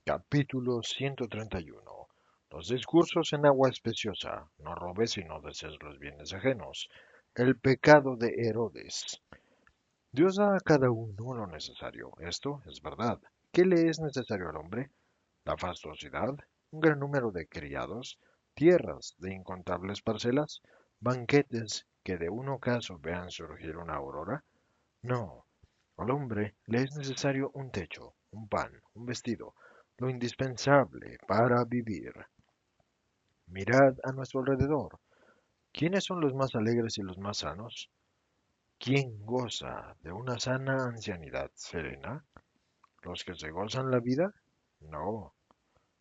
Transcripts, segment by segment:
Capítulo 131. Los discursos en agua espaciosa. No robes y no desees los bienes ajenos. El pecado de Herodes. Dios da a cada uno lo necesario. Esto es verdad. ¿Qué le es necesario al hombre? La fastuosidad, un gran número de criados, tierras de incontables parcelas, banquetes que de un ocaso vean surgir una aurora. No, al hombre le es necesario un techo, un pan, un vestido, lo indispensable para vivir. Mirad a nuestro alrededor. ¿Quiénes son los más alegres y los más sanos? ¿Quién goza de una sana ancianidad serena? ¿Los que se gozan la vida? No,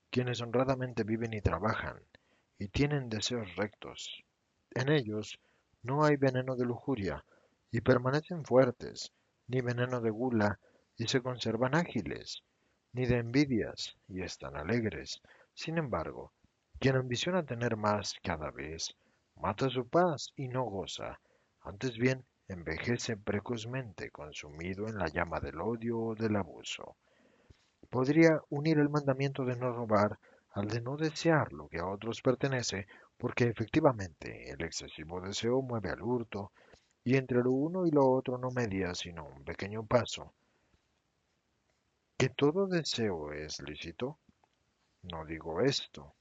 quienes honradamente viven y trabajan, y tienen deseos rectos. En ellos no hay veneno de lujuria, y permanecen fuertes, ni veneno de gula, y se conservan ágiles, ni de envidias, y están alegres. Sin embargo, quien ambiciona tener más cada vez, mata su paz y no goza, antes bien envejece precozmente consumido en la llama del odio o del abuso. Podría unir el mandamiento de no robar al de no desear lo que a otros pertenece, porque efectivamente el excesivo deseo mueve al hurto, y entre lo uno y lo otro no media sino un pequeño paso. ¿Que todo deseo es lícito? No digo esto.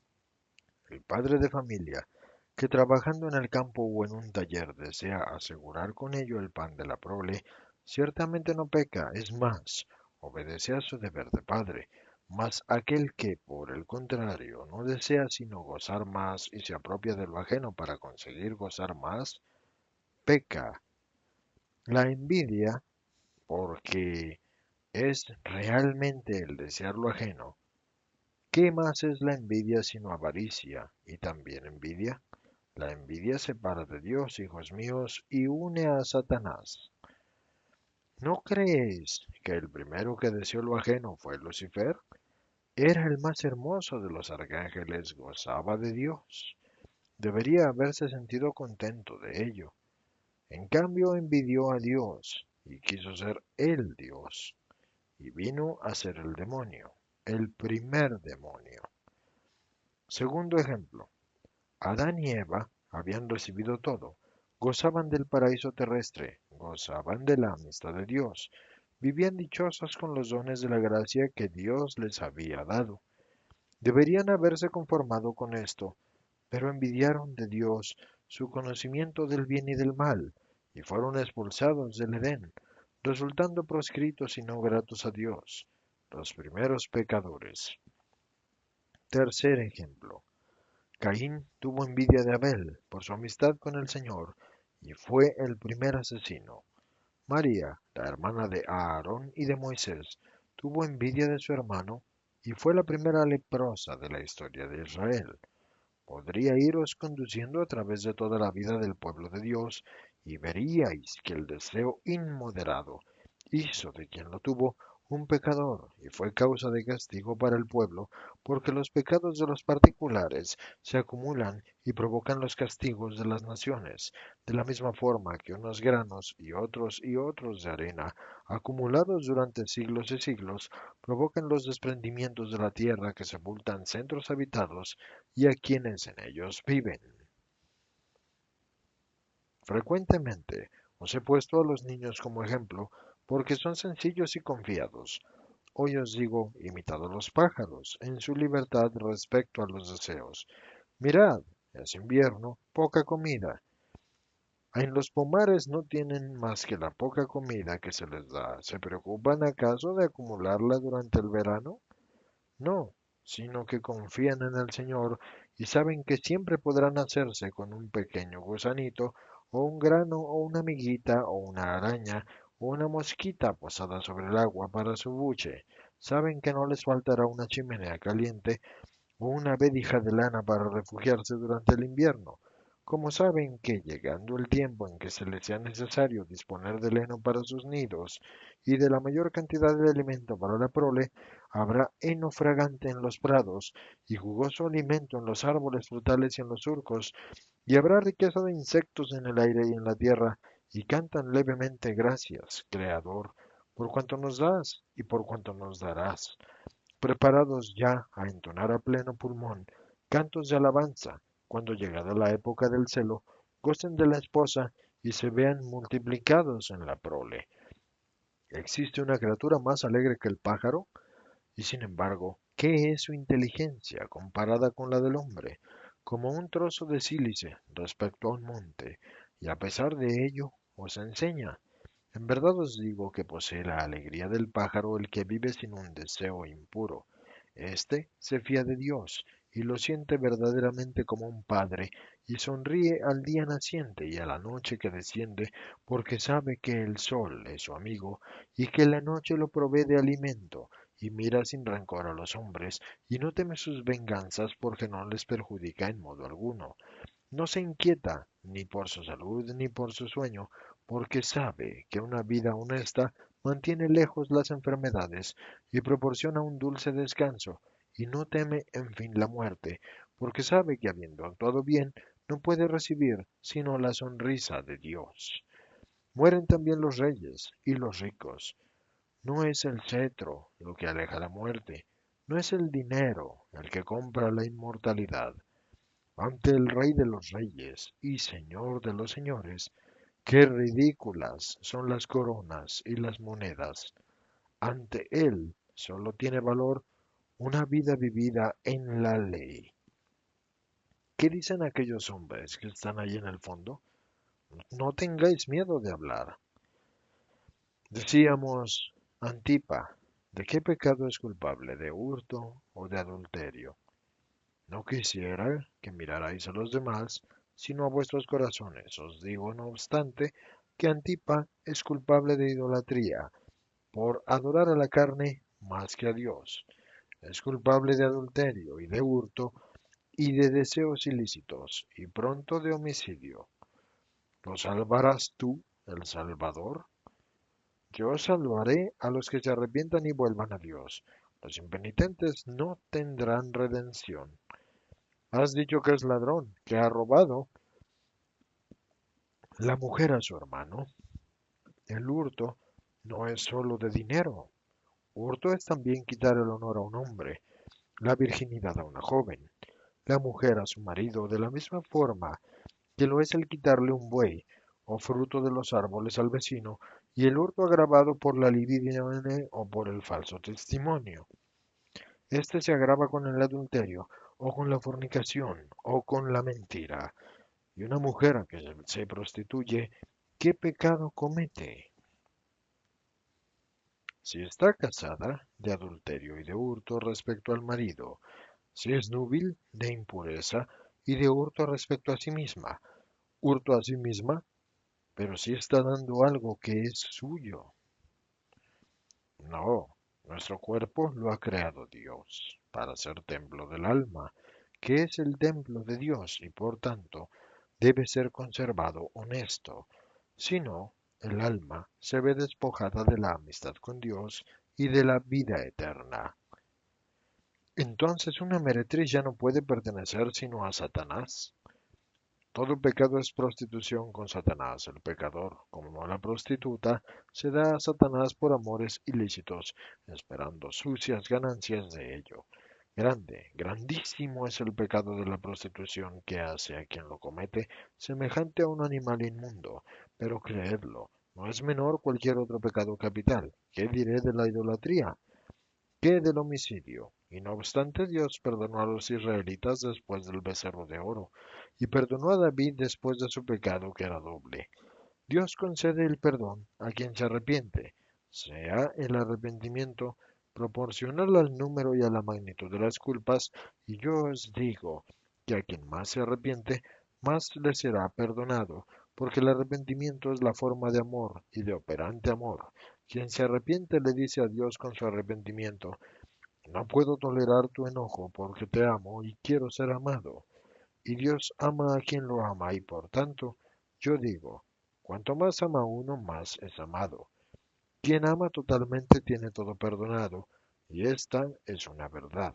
El padre de familia, que trabajando en el campo o en un taller desea asegurar con ello el pan de la prole, ciertamente no peca, es más, obedece a su deber de padre. Mas aquel que, por el contrario, no desea sino gozar más y se apropia de lo ajeno para conseguir gozar más, peca. La envidia, porque es realmente el desear lo ajeno. ¿Qué más es la envidia sino avaricia y también envidia? La envidia separa de Dios, hijos míos, y une a Satanás. ¿No creéis que el primero que deseó lo ajeno fue Lucifer? Era el más hermoso de los arcángeles, gozaba de Dios. Debería haberse sentido contento de ello. En cambio, envidió a Dios y quiso ser el Dios, y vino a ser el demonio, el primer demonio. Segundo ejemplo. Adán y Eva habían recibido todo, gozaban del paraíso terrestre, gozaban de la amistad de Dios, vivían dichosos con los dones de la gracia que Dios les había dado. Deberían haberse conformado con esto, pero envidiaron de Dios su conocimiento del bien y del mal, y fueron expulsados del Edén, resultando proscritos y no gratos a Dios, los primeros pecadores. Tercer ejemplo. Caín tuvo envidia de Abel por su amistad con el Señor y fue el primer asesino. María, la hermana de Aarón y de Moisés, tuvo envidia de su hermano y fue la primera leprosa de la historia de Israel. Podría iros conduciendo a través de toda la vida del pueblo de Dios y veríais que el deseo inmoderado hizo de quien lo tuvo un pecador y fue causa de castigo para el pueblo, porque los pecados de los particulares se acumulan y provocan los castigos de las naciones, de la misma forma que unos granos y otros de arena, acumulados durante siglos y siglos, provocan los desprendimientos de la tierra que sepultan centros habitados y a quienes en ellos viven. Frecuentemente os he puesto a los niños como ejemplo porque son sencillos y confiados. Hoy os digo, imitad a los pájaros en su libertad respecto a los deseos. Mirad, es invierno, poca comida. En los pomares no tienen más que la poca comida que se les da. ¿Se preocupan acaso de acumularla durante el verano? No, sino que confían en el Señor y saben que siempre podrán hacerse con un pequeño gusanito, o un grano, o una miguita, o una araña, o una mosquita posada sobre el agua para su buche. Saben que no les faltará una chimenea caliente o una vedija de lana para refugiarse durante el invierno. Como saben que, llegando el tiempo en que se les sea necesario disponer de heno para sus nidos y de la mayor cantidad de alimento para la prole, habrá heno fragante en los prados y jugoso alimento en los árboles frutales y en los surcos, y habrá riqueza de insectos en el aire y en la tierra, y cantan levemente gracias, Creador, por cuanto nos das y por cuanto nos darás. preparados ya a entonar a pleno pulmón cantos de alabanza, cuando llegada la época del celo, gocen de la esposa y se vean multiplicados en la prole. ¿Existe una criatura más alegre que el pájaro? Y sin embargo, ¿qué es su inteligencia comparada con la del hombre? Como un trozo de sílice respecto a un monte, y a pesar de ello os enseña. En verdad os digo que posee la alegría del pájaro el que vive sin un deseo impuro. Este se fía de Dios y lo siente verdaderamente como un padre, y sonríe al día naciente y a la noche que desciende, porque sabe que el sol es su amigo y que la noche lo provee de alimento, y mira sin rencor a los hombres, y no teme sus venganzas porque no les perjudica en modo alguno. No se inquieta ni por su salud ni por su sueño, porque sabe que una vida honesta mantiene lejos las enfermedades y proporciona un dulce descanso, y no teme en fin la muerte, porque sabe que habiendo actuado bien, no puede recibir sino la sonrisa de Dios. Mueren también los reyes y los ricos. No es el cetro lo que aleja la muerte, no es el dinero el que compra la inmortalidad. Ante el Rey de los Reyes y Señor de los Señores, qué ridículas son las coronas y las monedas. Ante Él solo tiene valor una vida vivida en la ley. ¿Qué dicen aquellos hombres que están ahí en el fondo? No tengáis miedo de hablar. Decíamos, Antipa, ¿de qué pecado es culpable? ¿De hurto o de adulterio? No quisiera que mirarais a los demás, sino a vuestros corazones. Os digo, no obstante, que Antipa es culpable de idolatría, por adorar a la carne más que a Dios. Es culpable de adulterio y de hurto y de deseos ilícitos, y pronto de homicidio. ¿Lo salvarás tú, el Salvador? Yo salvaré a los que se arrepientan y vuelvan a Dios. Los impenitentes no tendrán redención. Has dicho que es ladrón, que ha robado la mujer a su hermano. El hurto no es solo de dinero. Hurto es también quitar el honor a un hombre, la virginidad a una joven, la mujer a su marido, de la misma forma que lo es el quitarle un buey o fruto de los árboles al vecino, y el hurto agravado por la libidione o por el falso testimonio. Este se agrava con el adulterio, o con la fornicación, o con la mentira. Y una mujer que se prostituye, ¿qué pecado comete? Si está casada, de adulterio y de hurto respecto al marido, si es núbil, de impureza y de hurto respecto a sí misma, hurto a sí misma, pero si está dando algo que es suyo. No, nuestro cuerpo lo ha creado Dios para ser templo del alma, que es el templo de Dios y por tanto debe ser conservado honesto. Si no, el alma se ve despojada de la amistad con Dios y de la vida eterna. Entonces una meretriz ya no puede pertenecer sino a Satanás. Todo pecado es prostitución con Satanás. El pecador, como no la prostituta, se da a Satanás por amores ilícitos, esperando sucias ganancias de ello. Grande, grandísimo es el pecado de la prostitución que hace a quien lo comete semejante a un animal inmundo. Pero creedlo, no es menor cualquier otro pecado capital. ¿Qué diré de la idolatría? ¿Qué del homicidio? Y no obstante, Dios perdonó a los israelitas después del becerro de oro, y perdonó a David después de su pecado que era doble. Dios concede el perdón a quien se arrepiente, sea el arrepentimiento proporcional al número y a la magnitud de las culpas, y yo os digo que a quien más se arrepiente, más le será perdonado, porque el arrepentimiento es la forma de amor y de operante amor. Quien se arrepiente le dice a Dios con su arrepentimiento, no puedo tolerar tu enojo porque te amo y quiero ser amado. Y Dios ama a quien lo ama y por tanto, yo digo, cuanto más ama uno, más es amado. Quien ama totalmente tiene todo perdonado, y esta es una verdad.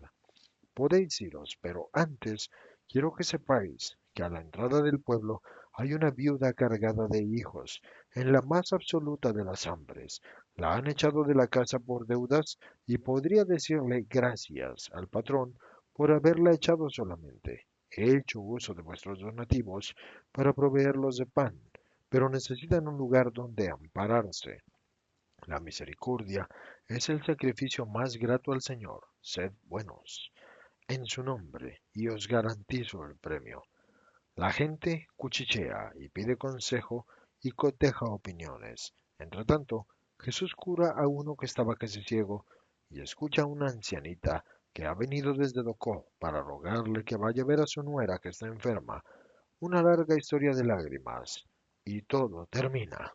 Podéis iros, pero antes quiero que sepáis que a la entrada del pueblo hay una viuda cargada de hijos, en la más absoluta de las hambres. La han echado de la casa por deudas y podría decirle gracias al patrón por haberla echado solamente. He hecho uso de vuestros donativos para proveerlos de pan, pero necesitan un lugar donde ampararse. La misericordia es el sacrificio más grato al Señor. Sed buenos en su nombre y os garantizo el premio. La gente cuchichea y pide consejo y coteja opiniones. Entretanto, Jesús cura a uno que estaba casi ciego y escucha a una ancianita que ha venido desde Docó para rogarle que vaya a ver a su nuera que está enferma. Una larga historia de lágrimas y todo termina.